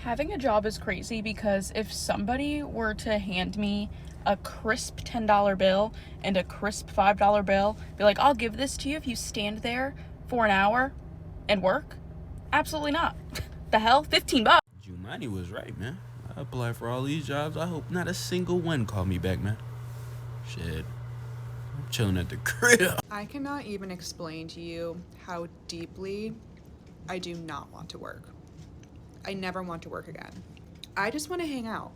Having a job is crazy because if somebody were to hand me a crisp $10 bill and a crisp $5 bill, be like, I'll give this to you if you stand there for an hour and work. Absolutely not. The hell? $15. Jumani was right, man. I applied for all these jobs. I hope not a single one called me back, man. Shit. I'm chilling at the crib. I cannot even explain to you how deeply I do not want to work. I never want to work again. I just want to hang out.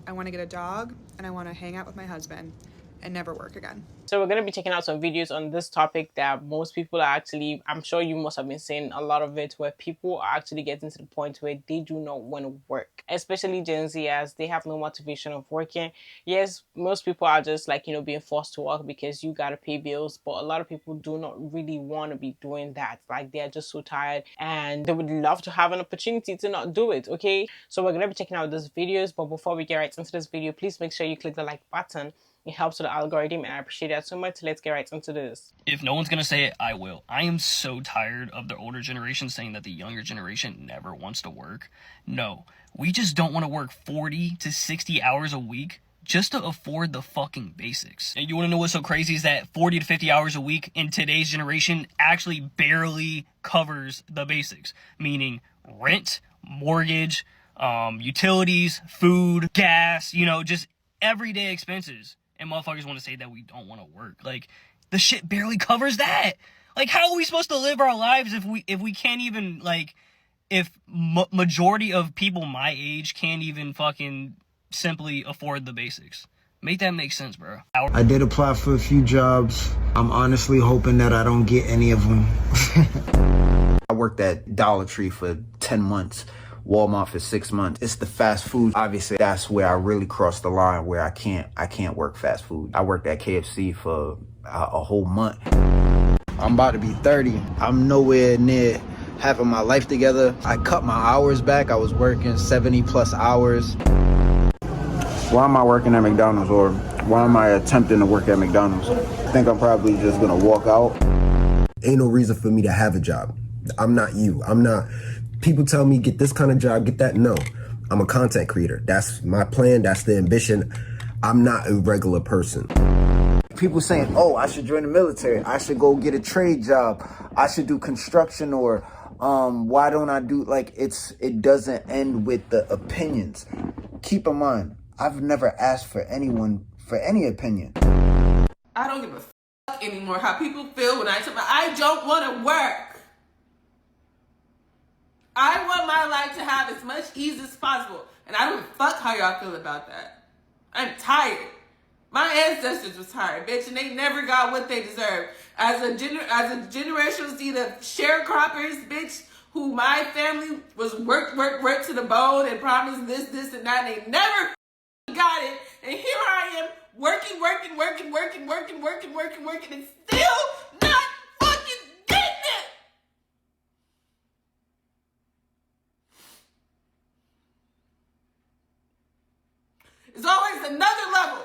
I want to get a dog and I want to hang out with my husband and never work again. So we're going to be checking out some videos on this topic that most people are actually, I'm sure you must have been seeing a lot of it, where people are actually getting to the point where they do not want to work, especially Gen Z, as they have no motivation of working. Yes, most people are just like, being forced to work because you got to pay bills, but a lot of people do not really want to be doing that. Like, they're just so tired and they would love to have an opportunity to not do it, okay? So we're going to be checking out these videos, but before we get right into this video, please make sure you click the like button. It helps with the algorithm and I appreciate that so much. Let's get right into this. If no one's gonna say it, I will. I am so tired of the older generation saying that the younger generation never wants to work. No, we just don't want to work 40 to 60 hours a week just to afford the fucking basics. And you want to know what's so crazy is that 40 to 50 hours a week in today's generation actually barely covers the basics, meaning rent, mortgage, utilities, food, gas, just everyday expenses. And motherfuckers want to say that we don't want to work. Like, the shit barely covers that. Like, how are we supposed to live our lives if we can't even, like, if majority of people my age can't even fucking simply afford the basics? Make that make sense, bro. I did apply for a few jobs. I'm honestly hoping that I don't get any of them. I worked at Dollar Tree for 10 months. Walmart for 6 months. It's the fast food. Obviously, that's where I really crossed the line where I can't work fast food. I worked at KFC for a whole month. I'm about to be 30. I'm nowhere near having my life together. I cut my hours back. I was working 70 plus hours. Why am I working at McDonald's, or why am I attempting to work at McDonald's? I think I'm probably just gonna walk out. Ain't no reason for me to have a job. I'm not you. People tell me, get this kind of job, get that. No, I'm a content creator. That's my plan. That's the ambition. I'm not a regular person. People saying, oh, I should join the military. I should go get a trade job. I should do construction, or why don't I do, like, it doesn't end with the opinions. Keep in mind, I've never asked for anyone for any opinion. I don't give a fuck anymore how people feel when I tell them I don't want to work. I want my life to have as much ease as possible. And I don't fuck how y'all feel about that. I'm tired. My ancestors was tired, bitch, and they never got what they deserved. As a generational seed of sharecroppers, bitch, who my family was work to the bone and promised this, and that, and they never got it. And here I am, working, and still not fucking getting it. It's always another level.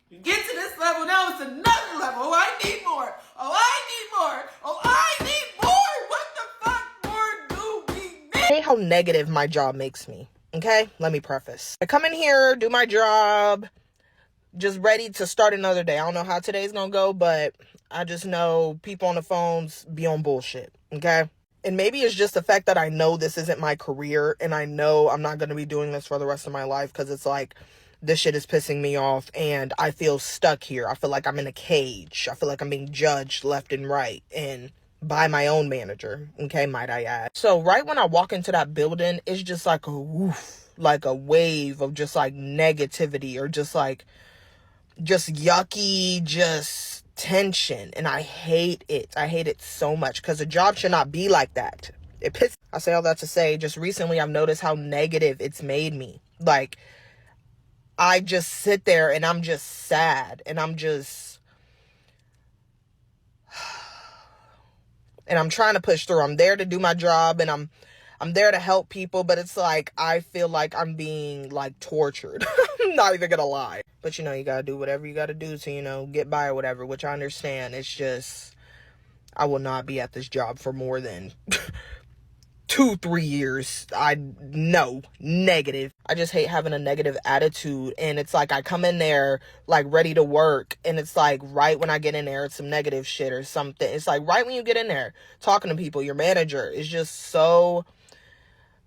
You get to this level, now it's another level. Oh, I need more. Oh, I need more. Oh, I need more. What the fuck more do we need? Hey, how negative my job makes me. Okay, let me preface. I come in here, do my job, just ready to start another day. I don't know how today's gonna go, but I just know people on the phones be on bullshit. Okay. And maybe it's just the fact that I know this isn't my career and I know I'm not going to be doing this for the rest of my life, because it's like, this shit is pissing me off and I feel stuck here. I feel like I'm in a cage. I feel like I'm being judged left and right, and by my own manager. Okay, might I add. So right when I walk into that building, it's just like a woof, like a wave of just like negativity, or just yucky, just tension, and I hate it. I hate it so much, because a job should not be like that. It pisses. I say all that to say, just recently I've noticed how negative it's made me. Like, I just sit there and I'm just sad, and I'm trying to push through. I'm there to do my job, and I'm there to help people, but it's like, I feel like I'm being like tortured. I'm not even gonna lie. But you gotta do whatever you gotta do to, get by or whatever, which I understand. It's just, I will not be at this job for more than 2-3 years. Negative. I just hate having a negative attitude, and it's like I come in there like ready to work, and it's like right when I get in there it's some negative shit or something. It's like right when you get in there talking to people, your manager is just so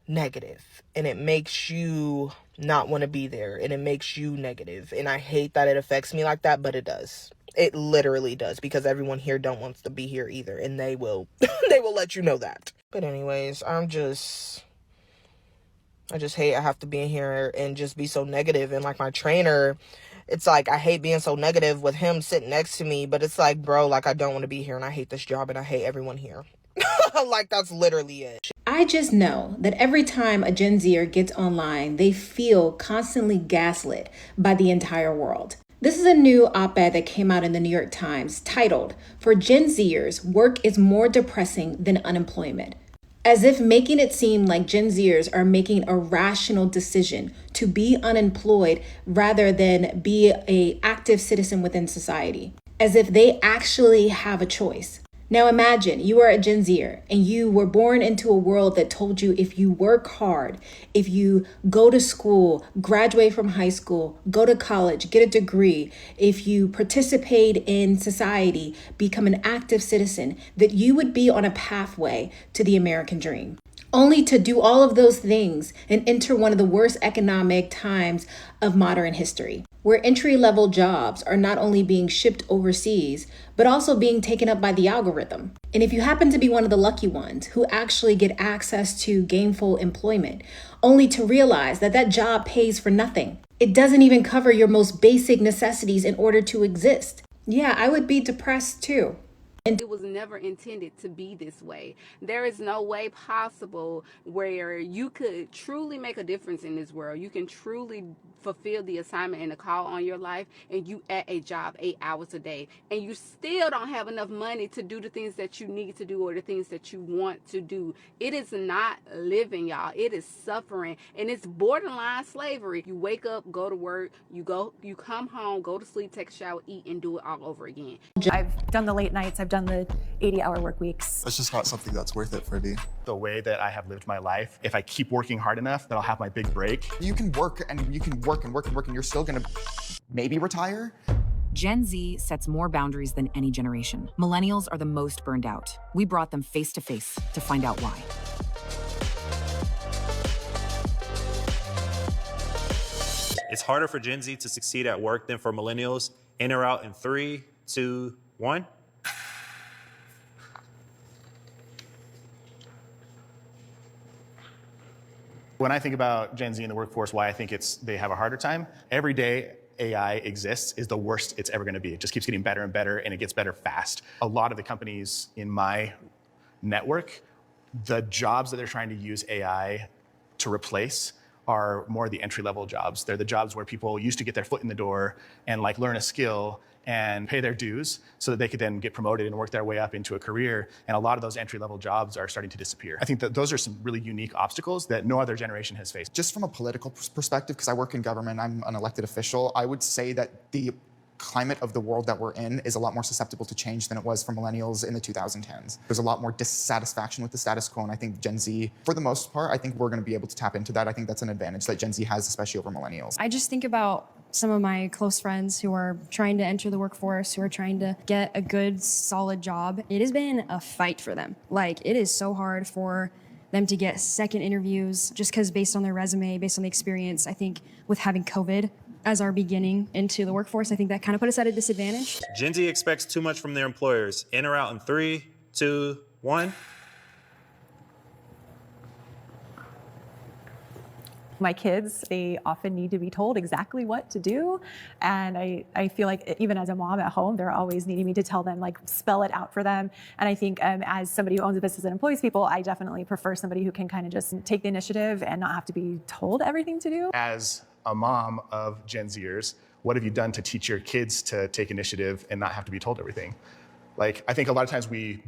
negative, and it makes you not want to be there, and it makes you negative, and I hate that it affects me like that, but it does. It literally does, because everyone here don't wants to be here either, and they will they will let you know that. But anyways, I just hate I have to be in here and just be so negative. And like my trainer, it's like I hate being so negative with him sitting next to me, but it's like, bro, like I don't want to be here, and I hate this job, and I hate everyone here. Like that's literally it. I just know that every time a Gen Zer gets online, they feel constantly gaslit by the entire world. This is a new op-ed that came out in the New York Times titled, "For Gen Zers, Work is More Depressing Than Unemployment." As if making it seem like Gen Zers are making a rational decision to be unemployed rather than be an active citizen within society. As if they actually have a choice. Now imagine you are a Gen Zer and you were born into a world that told you if you work hard, if you go to school, graduate from high school, go to college, get a degree, if you participate in society, become an active citizen, that you would be on a pathway to the American dream. Only to do all of those things and enter one of the worst economic times of modern history, where entry-level jobs are not only being shipped overseas, but also being taken up by the algorithm. And if you happen to be one of the lucky ones who actually get access to gainful employment, only to realize that that job pays for nothing. It doesn't even cover your most basic necessities in order to exist. Yeah, I would be depressed too. And it was never intended to be this way. There is no way possible where you could truly make a difference in this world. You can truly fulfill the assignment and the call on your life, and you at a job 8 hours a day, and you still don't have enough money to do the things that you need to do or the things that you want to do. It is not living, y'all. It is suffering, and it's borderline slavery. You wake up, go to work, you come home, go to sleep, take a shower, eat, and do it all over again. I've done the late nights, I've done the 80-hour work weeks. It's just not something that's worth it for me. The way that I have lived my life, if I keep working hard enough, then I'll have my big break. You can work and you can work and work and work and you're still gonna maybe retire. Gen Z sets more boundaries than any generation. Millennials are the most burned out. We brought them face to face to find out why. It's harder for Gen Z to succeed at work than for millennials. In or out in 3, 2, 1. When I think about Gen Z in the workforce, why I think they have a harder time, every day AI exists is the worst it's ever gonna be. It just keeps getting better and better, and it gets better fast. A lot of the companies in my network, the jobs that they're trying to use AI to replace are more the entry-level jobs. They're the jobs where people used to get their foot in the door and like learn a skill and pay their dues so that they could then get promoted and work their way up into a career. And a lot of those entry-level jobs are starting to disappear. I think that those are some really unique obstacles that no other generation has faced. Just from a political perspective, because I work in government, I'm an elected official, I would say that the climate of the world that we're in is a lot more susceptible to change than it was for millennials in the 2010s. There's a lot more dissatisfaction with the status quo, and I think Gen Z, for the most part, I think we're gonna be able to tap into that. I think that's an advantage that Gen Z has, especially over millennials. I just think about some of my close friends who are trying to enter the workforce, who are trying to get a good, solid job. It has been a fight for them. Like, it is so hard for them to get second interviews just because based on their resume, based on the experience, I think with having COVID as our beginning into the workforce, I think that kind of put us at a disadvantage. Gen Z expects too much from their employers. In or out in 3, 2, 1. My kids, they often need to be told exactly what to do. And I feel like even as a mom at home, they're always needing me to tell them, like, spell it out for them. And I think as somebody who owns a business and employs people, I definitely prefer somebody who can kind of just take the initiative and not have to be told everything to do. As a mom of Gen Zers, what have you done to teach your kids to take initiative and not have to be told everything? Like, I think a lot of times we're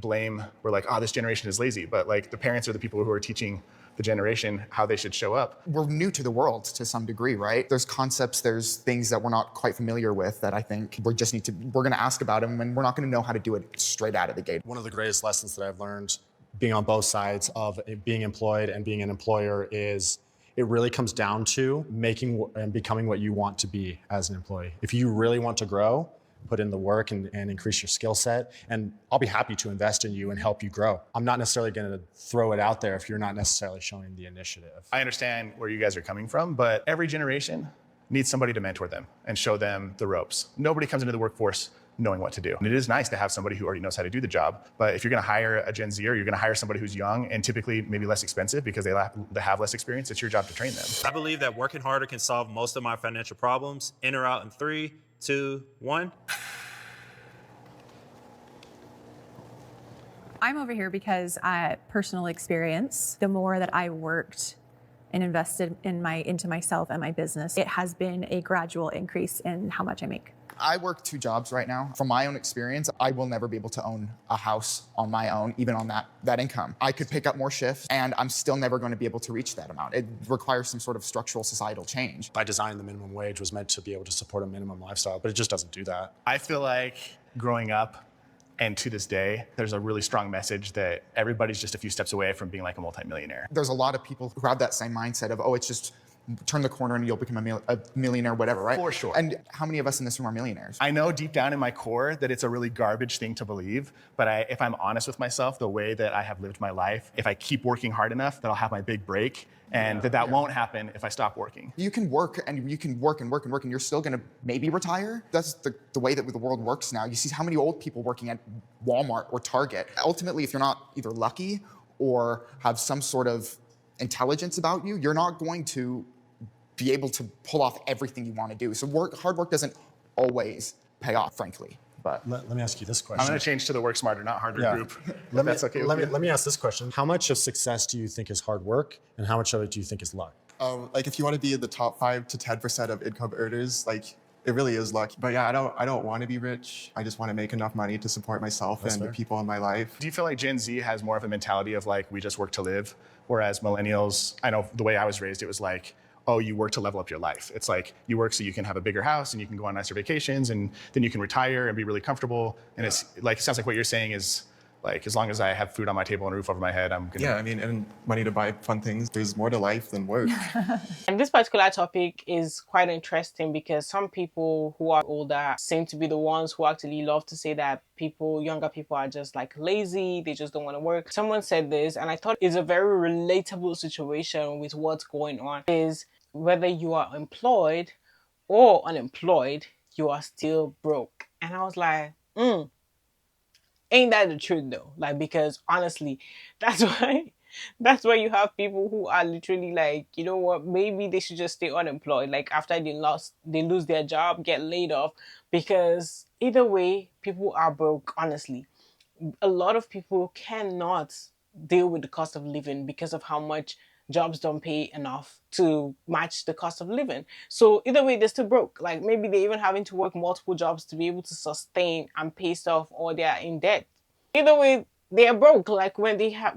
like, oh, this generation is lazy. But like, the parents are the people who are teaching the generation how they should show up. We're new to the world to some degree, right? There's concepts, there's things that we're not quite familiar with that I think we're going to ask about them, and we're not going to know how to do it straight out of the gate. One of the greatest lessons that I've learned being on both sides of being employed and being an employer is it really comes down to making and becoming what you want to be as an employee. If you really want to grow, put in the work and increase your skill set, and I'll be happy to invest in you and help you grow. I'm not necessarily going to throw it out there if you're not necessarily showing the initiative. I understand where you guys are coming from, but every generation needs somebody to mentor them and show them the ropes. Nobody comes into the workforce knowing what to do. And it is nice to have somebody who already knows how to do the job. But if you're going to hire a Gen Zer, you're going to hire somebody who's young and typically maybe less expensive because they have less experience, it's your job to train them. I believe that working harder can solve most of my financial problems. In or out in 3, 2, 1. I'm over here because personal experience, the more that I worked and invested into myself and my business, it has been a gradual increase in how much I make. I work 2 jobs right now. From my own experience, I will never be able to own a house on my own, even on that income. I could pick up more shifts, and I'm still never going to be able to reach that amount. It requires some sort of structural societal change. By design, the minimum wage was meant to be able to support a minimum lifestyle, but it just doesn't do that. I feel like growing up, and to this day, there's a really strong message that everybody's just a few steps away from being like a multimillionaire. There's a lot of people who have that same mindset of, oh, it's just turn the corner and you'll become a millionaire, whatever, right? For sure. And how many of us in this room are millionaires? I know deep down in my core that it's a really garbage thing to believe, but if I'm honest with myself, the way that I have lived my life, if I keep working hard enough, that I'll have my big break, and that won't happen if I stop working. You can work and you can work and work and work, and you're still gonna maybe retire. That's the way that the world works now. You see how many old people working at Walmart or Target. Ultimately, if you're not either lucky or have some sort of intelligence about you, you're not going to be able to pull off everything you want to do. So hard work doesn't always pay off, frankly. But let me ask you this question. I'm going to change to the work smarter, not harder group. That's okay. Let me ask this question. How much of success do you think is hard work, and how much of it do you think is luck? Like if you want to be in the top 5 to 10% of income earners, like it really is luck. But yeah, I don't want to be rich. I just want to make enough money to support myself and the people in my life. Do you feel like Gen Z has more of a mentality of like, we just work to live? Whereas millennials, I know the way I was raised, it was like, oh, you work to level up your life. It's like you work so you can have a bigger house and you can go on nicer vacations and then you can retire and be really comfortable. And it's like, it sounds like what you're saying is like, as long as I have food on my table and a roof over my head, I'm gonna. Yeah, I mean, and money to buy fun things. There's more to life than work. And this particular topic is quite interesting because some people who are older seem to be the ones who actually love to say that younger people are just like lazy, they just don't want to work. Someone said this, and I thought it's a very relatable situation with what's going on, is whether you are employed or unemployed, you are still broke. And I was like, ain't that the truth though? Like, because honestly, that's why you have people who are literally like, you know what, maybe they should just stay unemployed. Like after they lose their job, get laid off, because either way, people are broke, honestly. A lot of people cannot deal with the cost of living because of how much jobs don't pay enough to match the cost of living. So either way, they're still broke. Like maybe they're even having to work multiple jobs to be able to sustain and pay stuff, or they're in debt. Either way, they're broke. Like when they have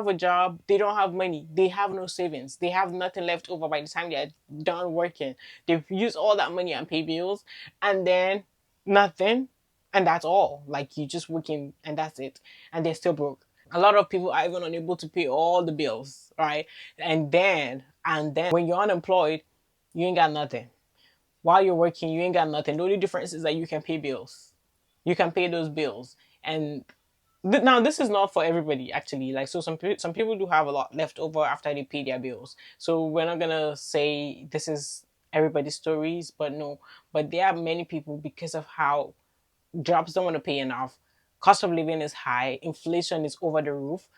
a job, they don't have money. They have no savings. They have nothing left over by the time they're done working. They've used all that money and pay bills, and then nothing, and that's all. Like you just working and that's it, and they're still broke. A lot of people are even unable to pay all the bills, right? And then when you're unemployed, you ain't got nothing. While you're working, you ain't got nothing. The only difference is that you can pay bills. You can pay those bills. And now this is not for everybody, actually. Like, so some people do have a lot left over after they pay their bills. So we're not gonna say this is everybody's stories, but no. But there are many people, because of how jobs don't want to pay enough, cost of living is high, inflation is over the roof,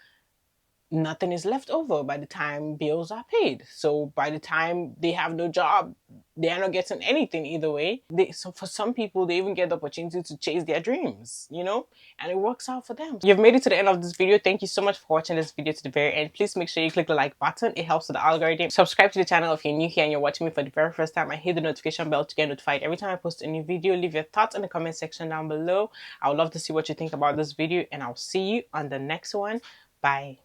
nothing is left over by the time bills are paid. So by the time they have no job, they are not getting anything either way. So for some people, they even get the opportunity to chase their dreams, you know, and it works out for them. You've made it to the end of this video. Thank you so much for watching this video to the very end. Please make sure you click the like button. It helps with the algorithm. Subscribe to the channel if you're new here and you're watching me for the very first time, and hit the notification bell to get notified every time I post a new video. Leave your thoughts in the comment section down below. I would love to see what you think about this video, and I'll see you on the next one. Bye.